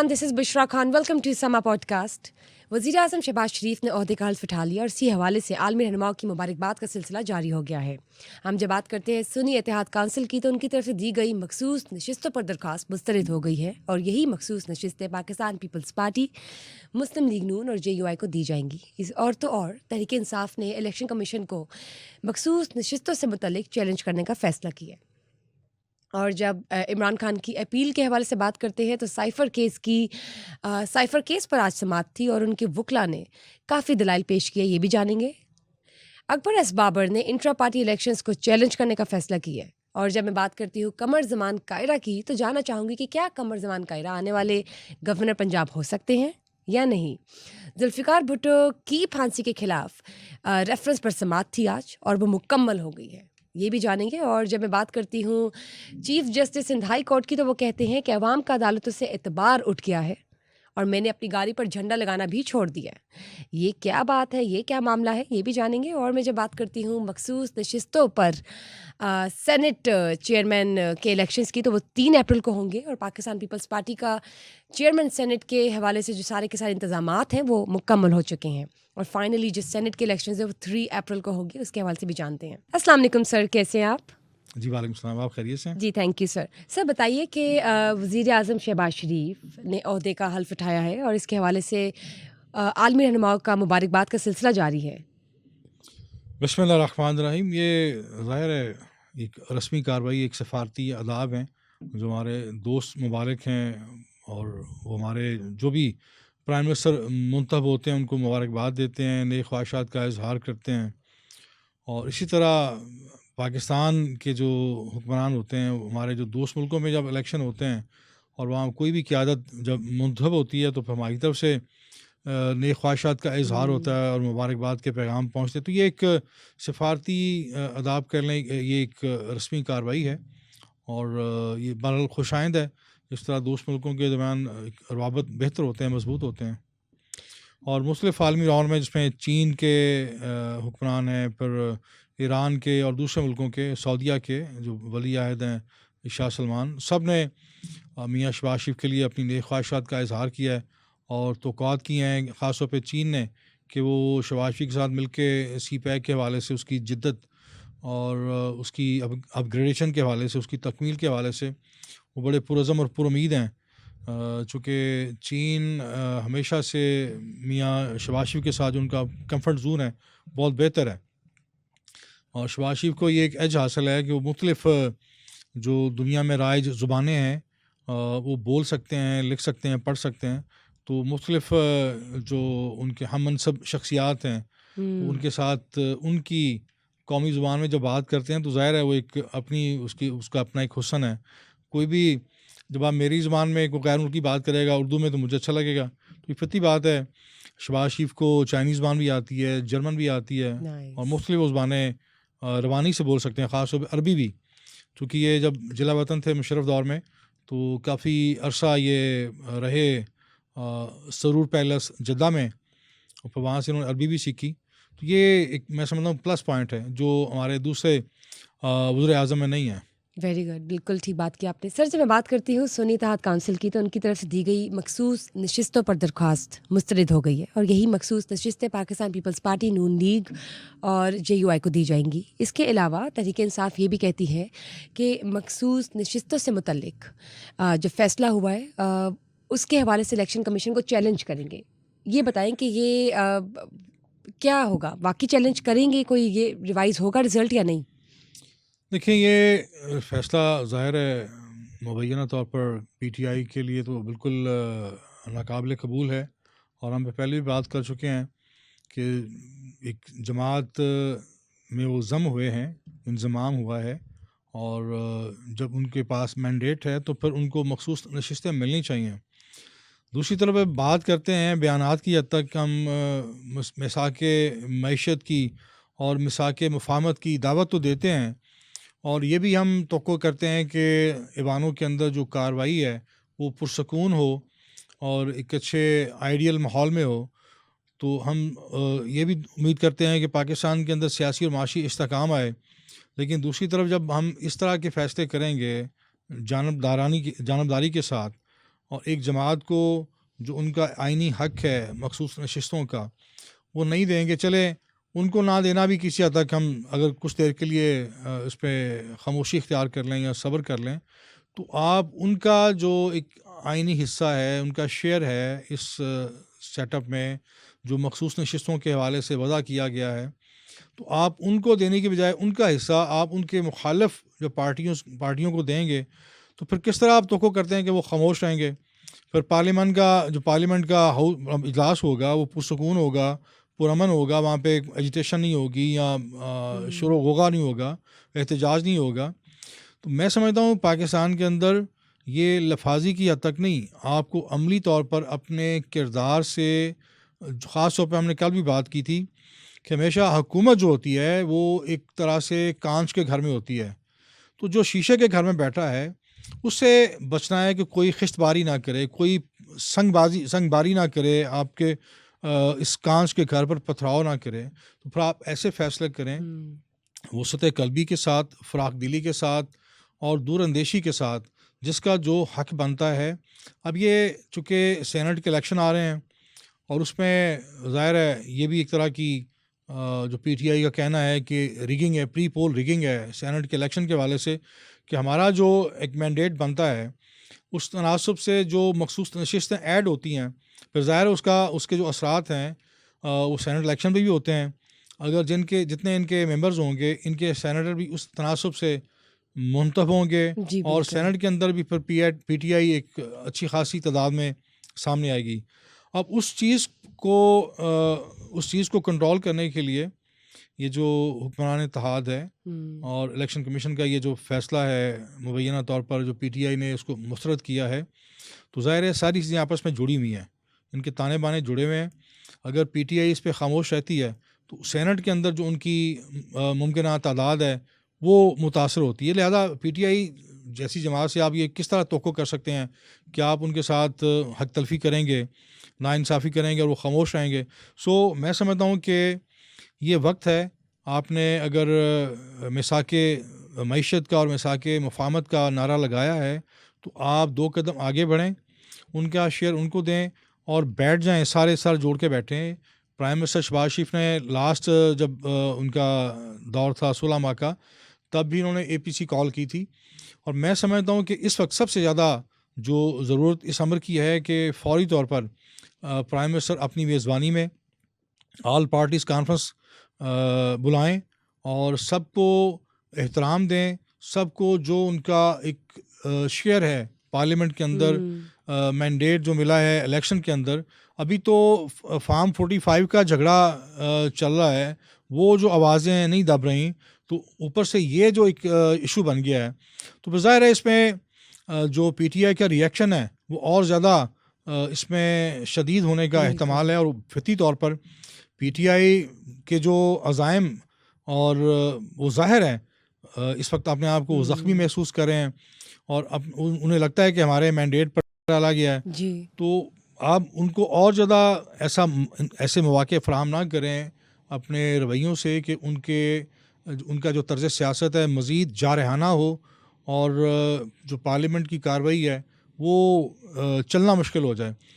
everyone, this is Bushra Khan. Welcome to Sama Podcast. वज़ीर आज़म शहबाज शरीफ ने ओहदे का हल्फ उठा लिया और इसी हवाले से आलमी रहनुमाओं की मुबारकबाद का सिलसिला जारी हो गया है। हम जब बात करते हैं सुन्नी इत्तेहाद काउंसिल की, तो उनकी तरफ से दी गई मखसूस नशिस्तों पर दरख्वास्त मुस्तरद हो गई है और यही मखसूस नशिस्तें पाकिस्तान पीपल्स पार्टी, मुस्लिम लीग नून और JUI को दी जाएंगी। और तहरीक इंसाफ ने इलेक्शन कमीशन को मखसूस नशिस्तों से मुतल्लिक चैलेंज करने का फ़ैसला किया। और जब इमरान खान की अपील के हवाले से बात करते हैं तो साइफ़र केस पर आज समाअत थी और उनके वकला ने काफ़ी दलाइल पेश किए, ये भी जानेंगे। अकबर एस बाबर ने इंट्रा पार्टी इलेक्शंस को चैलेंज करने का फ़ैसला किया है। और जब मैं बात करती हूँ कमर ज़मान कायरा की, तो जानना चाहूँगी कि क्या कमर ज़मान कायरा आने वाले गवर्नर पंजाब हो सकते हैं या नहीं। जुल्फ़िकार भुट्टो की फांसी के ख़िलाफ़ रेफरेंस पर समाअत थी आज और वो मुकम्मल हो गई है, ये भी जानेंगे। और जब मैं बात करती हूँ chief justice Sindh high court की, तो वो कहते हैं कि अवाम का अदालतों से एतबार उठ गया है और मैंने अपनी गाड़ी पर झंडा लगाना भी छोड़ दिया है। ये क्या बात है, ये क्या मामला है, ये भी जानेंगे। और मैं जब बात करती हूँ मखसूस नशिस्तों पर सेनेट चेयरमैन के इलेक्शंस की, तो वो 3 अप्रैल को होंगे और पाकिस्तान पीपल्स पार्टी का चेयरमैन सेनेट के हवाले से जो सारे के सारे इंतज़ामात हैं वो मुकम्मल हो चुके हैं। और फाइनली जो सेनेट के इलेक्शंस है वो 3 अप्रैल को होगी, उसके हवाले से भी जानते हैं। अस्सलाम वालेकुम सर, कैसे हैं आप? जी वालेकुम सलाम, आप खैरियत से? जी थैंक यू सर। सर बताइए कि वज़ीर आज़म शहबाज शरीफ ने ओहदे का हल्फ उठाया है और इसके हवाले से आलमी रहनुमाओं का मुबारकबाद का सिलसिला जारी है। बिस्मिल्लाहिर्रहमानिर्रहीम। ये ज़ाहिर है एक रस्मी कार्रवाई, एक सफ़ारती आदाब हैं जो हमारे दोस्त मुबारक हैं और वो हमारे जो भी प्राइम मिनिस्टर मुंतखब होते हैं उनको मुबारकबाद देते हैं, नेक ख्वाहिशात का इजहार करते हैं। और इसी तरह पाकिस्तान के जो हुक्मरान होते हैं, हमारे जो दोस्त मुल्कों में जब इलेक्शन होते हैं और वहाँ कोई भी क़यादत जब मुंतखब होती है तो फिर हमारी तरफ से नेक ख्वाहिशात का इजहार होता है और मुबारकबाद के पैगाम पहुँचते हैं। तो ये एक सफ़ारती आदाब कर लें, ये एक रस्मी कार्रवाई है और ये बहरहाल खुशाइंद है। इस तरह दोस्त मुल्कों के दरमियान रवाबत बेहतर होते हैं, मजबूत होते हैं। और मुख्तलिफ़ आलमी माहौल में जिसमें चीन के हुक्मरान हैं, फिर ईरान के और दूसरे मुल्कों के, सऊदीया के जो वली अहद हैं शाह सलमान, सब ने मियाँ शहबाज शरीफ के लिए अपनी नेक ख्वाहिशात का इजहार किया है और तौक़ुआत की हैं, ख़ास तौर पे चीन ने, कि वो शहबाज शरीफ के साथ मिल के CPEC के हवाले से उसकी जिद्दत और उसकी अपग्रेडेशन के हवाले से, उसकी तकमील के हवाले से वो बड़े पुरज़म और पुरुमीद हैं। चूँकि चीन हमेशा से मियाँ शहबाज शरीफ के साथ जो उनका कम्फर्ट ज़ोन है बहुत बेहतर है और शहबाज शरीफ को ये एक एज हासिल है कि वो मुख्तलिफ़ जो दुनिया में राइज ज़ुबानें हैं वो बोल सकते हैं, लिख सकते हैं, पढ़ सकते हैं। तो मुख्तलिफ़ जो उनके हम मनसब शख्सियात हैं उनके साथ उनकी कौमी ज़ुबान में जब बात करते हैं तो ज़ाहिर है वो एक अपनी उसका अपना एक हुस्न है। कोई भी जब आप मेरी ज़ुबान में कोई गैर मुल्की बात करेगा उर्दू में तो मुझे अच्छा लगेगा, तो ये फितरी बात है। शहबाज शरीफ को चाइनीज़ ज़बान भी आती है, जर्मन भी आती है और मुख्तलिफ़ ज़बानें रवानी से बोल सकते हैं, ख़ास तौर पर अरबी भी। चूँकि ये जब जिला वतन थे मुशर्रफ दौर में तो काफ़ी अरसा ये रहे सरूर पैलेस जद्दा में और फिर वहाँ से उन्होंने अरबी भी सीखी। तो ये एक मैं समझता हूँ प्लस पॉइंट है जो हमारे दूसरे वज़ीर आज़म में नहीं है। वेरी गुड, बिल्कुल ठीक बात की आपने। सर जब मैं बात करती हूँ सुन्नी इत्तेहाद काउंसिल की, तो उनकी तरफ से दी गई मखसूस नशिस्तों पर दरख्वास्त मुस्तरद हो गई है और यही मखसूस नशिस्तें पाकिस्तान पीपल्स पार्टी, नून लीग और JUI को दी जाएंगी। इसके अलावा तहरीक इंसाफ ये भी कहती है कि मखसूस नशिस्तों से मुतल्लिक जो फ़ैसला हुआ है उसके हवाले से इलेक्शन कमीशन को चैलेंज करेंगे। ये बताएं कि ये क्या होगा, वाकई चैलेंज करेंगे, कोई ये रिवाइज़ होगा रिज़ल्ट या नहीं? देखिए ये फ़ैसला ज़ाहिर है मुबैना तौर पर PTI के लिए तो बिल्कुल नाकाबिल कबूल है और हम पहले भी बात कर चुके हैं कि एक जमात में वो ज़म हुए हैं, इंज़माम हुआ है और जब उनके पास मैंडेट है तो फिर उनको मखसूस नशिस्तें मिलनी चाहिए। दूसरी तरफ बात करते हैं बयानात की हद तक हम मिसाके मईशत की और मिसाके मुफाहमत की दावत तो देते हैं और ये भी हम तवक्को करते हैं कि ऐवानों के अंदर जो कार्रवाई है वो पुरसकून हो और एक अच्छे आइडियल माहौल में हो। तो हम ये भी उम्मीद करते हैं कि पाकिस्तान के अंदर सियासी और माशी इस्तेहकाम आए। लेकिन दूसरी तरफ जब हम इस तरह के फ़ैसले करेंगे जानबदारी के साथ اور ایک جماعت کو جو ان کا آئینی حق ہے مخصوص نشستوں کا وہ نہیں دیں گے. چلے ان کو نہ دینا بھی کسی حد تک ہم اگر کچھ دیر کے لیے اس پہ خاموشی اختیار کر لیں یا صبر کر لیں, تو آپ ان کا جو ایک آئینی حصہ ہے, ان کا شیئر ہے اس سیٹ اپ میں جو مخصوص نشستوں کے حوالے سے وضع کیا گیا ہے, تو آپ ان کو دینے کے بجائے ان کا حصہ آپ ان کے مخالف جو پارٹیوں کو دیں گے, تو پھر کس طرح آپ توقع کرتے ہیں کہ وہ خاموش رہیں گے؟ پھر پارلیمنٹ کا اجلاس ہوگا وہ پرسکون ہوگا, پرامن ہوگا, وہاں پہ ایجیٹیشن نہیں ہوگی یا شور و غوغا نہیں ہوگا, احتجاج نہیں ہوگا. تو میں سمجھتا ہوں پاکستان کے اندر یہ لفاظی کی حد تک نہیں, آپ کو عملی طور پر اپنے کردار سے, خاص طور پہ ہم نے کل بھی بات کی تھی کہ ہمیشہ حکومت جو ہوتی ہے وہ ایک طرح سے کانچ کے گھر میں ہوتی ہے, تو جو شیشے کے گھر میں بیٹھا ہے اس سے بچنا ہے کہ کوئی خشت باری نہ کرے, کوئی سنگ باری نہ کرے, آپ کے اس کانچ کے گھر پر پتھراؤ نہ کرے. تو پھر آپ ایسے فیصلے کریں وسعت قلبی کے ساتھ, فراخ دلی کے ساتھ اور دور اندیشی کے ساتھ, جس کا جو حق بنتا ہے. اب یہ چونکہ سینٹ کے الیکشن آ رہے ہیں اور اس میں ظاہر ہے یہ بھی ایک طرح کی جو پی ٹی آئی کا کہنا ہے کہ ریگنگ ہے, پری پول ریگنگ ہے سینٹ کے الیکشن کے حوالے سے, کہ ہمارا جو ایک مینڈیٹ بنتا ہے اس تناسب سے جو مخصوص نشستیں ایڈ ہوتی ہیں, پھر ظاہر اس کے جو اثرات ہیں وہ سینٹ الیکشن پہ بھی ہوتے ہیں. اگر جتنے ان کے ممبرز ہوں گے, ان کے سینیٹر بھی اس تناسب سے منتخب ہوں گے, اور سینٹ کے اندر بھی پھر پی ٹی آئی ایک اچھی خاصی تعداد میں سامنے آئے گی. اب اس چیز کو کنٹرول کرنے کے لیے یہ جو حکمران اتحاد ہے اور الیکشن کمیشن کا یہ جو فیصلہ ہے مبینہ طور پر جو پی ٹی آئی نے اس کو مسترد کیا ہے, تو ظاہر ہے ساری چیزیں آپس میں جڑی ہوئی ہیں, ان کے تانے بانے جڑے ہوئے ہیں. اگر پی ٹی آئی اس پہ خاموش رہتی ہے تو سینٹ کے اندر جو ان کی ممکنہ تعداد ہے وہ متاثر ہوتی ہے. لہذا پی ٹی آئی جیسی جماعت سے آپ یہ کس طرح توقع کر سکتے ہیں کہ آپ ان کے ساتھ حق تلفی کریں گے, ناانصافی کریں گے اور وہ خاموش رہیں گے؟ سو میں سمجھتا ہوں کہ یہ وقت ہے, آپ نے اگر مساک معیشت کا اور مساک مفاہمت کا نعرہ لگایا ہے تو آپ 2 قدم آگے بڑھیں, ان کا شیئر ان کو دیں اور بیٹھ جائیں, سارے سر جوڑ کے بیٹھیں. پرائم منسٹر شہباز شریف نے لاسٹ جب ان کا دور تھا 16 ماہ کا, تب بھی انہوں نے اے پی سی کال کی تھی, اور میں سمجھتا ہوں کہ اس وقت سب سے زیادہ جو ضرورت اس امر کی ہے کہ فوری طور پر پرائم منسٹر اپنی میزبانی میں آل پارٹیز کانفرنس بلائیں اور سب کو احترام دیں, سب کو جو ان کا ایک شیئر ہے پارلیمنٹ کے اندر, مینڈیٹ جو ملا ہے الیکشن کے اندر. ابھی تو فارم 45 کا جھگڑا چل رہا ہے, وہ جو آوازیں نہیں دب رہیں, تو اوپر سے یہ جو ایک ایشو بن گیا ہے, تو بظاہر ہے اس میں جو پی ٹی آئی کا ریئیکشن ہے وہ اور زیادہ اس میں شدید ہونے کا احتمال ہے. اور فطری طور پر پی ٹی آئی کے جو عزائم اور وہ ظاہر ہیں اس وقت اپنے آپ کو زخمی محسوس کر رہے ہیں, اور انہیں لگتا ہے کہ ہمارے مینڈیٹ پر ڈالا گیا ہے. تو آپ ان کو اور زیادہ ایسے مواقع فراہم نہ کریں اپنے رویوں سے کہ ان کا جو طرز سیاست ہے مزید جارحانہ ہو, اور جو پارلیمنٹ کی کارروائی ہے وہ چلنا مشکل ہو جائے.